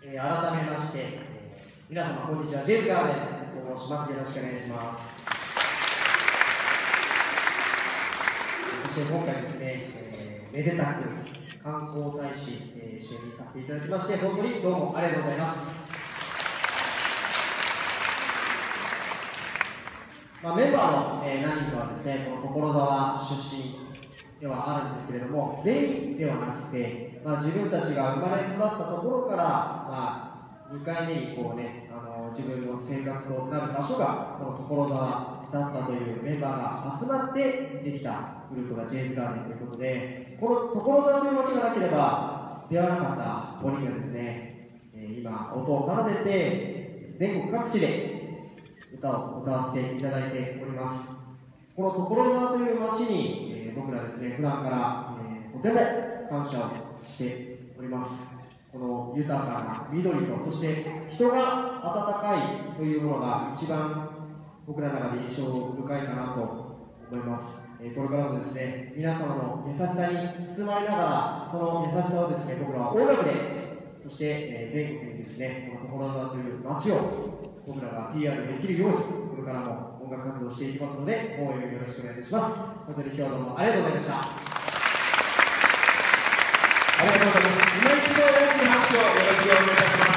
改めまして、皆様こんにちは、ジェイズガーデンと申します。よろしくお願いします。そして今回ですね、めでたく観光大使、就任させていただきまして、本当にどうもありがとうございます。メンバーの、何人かはですね、この所沢出身ではあるんですけれども、全員ではなくて、自分たちが生まれ育ったところから、2回目にこうね、自分の生活となる場所がこの所沢だったというメンバーが集まってできたグループがジェイズガーデンということで、この所沢という街がなければ出会わなかった5人がですね、今音を奏でて全国各地で歌を歌わせていただいております。この所沢という街に、僕らですね、普段から、とても感謝をしております。この豊かな緑と、そして人が温かいというものが一番僕らの中で印象深いかなと思います。これからもですね、皆様の優しさに包まれながら、その優しさをですね、僕らは音楽で、そして、全国にですね、この所沢という街を僕らが PR できるように、これからも音楽活動していきますので、応援よろしくお願いいたします。本当に今日はどうもありがとうございました。ありがとうございます。今一度大きな拍手をよろしくお願いいたします。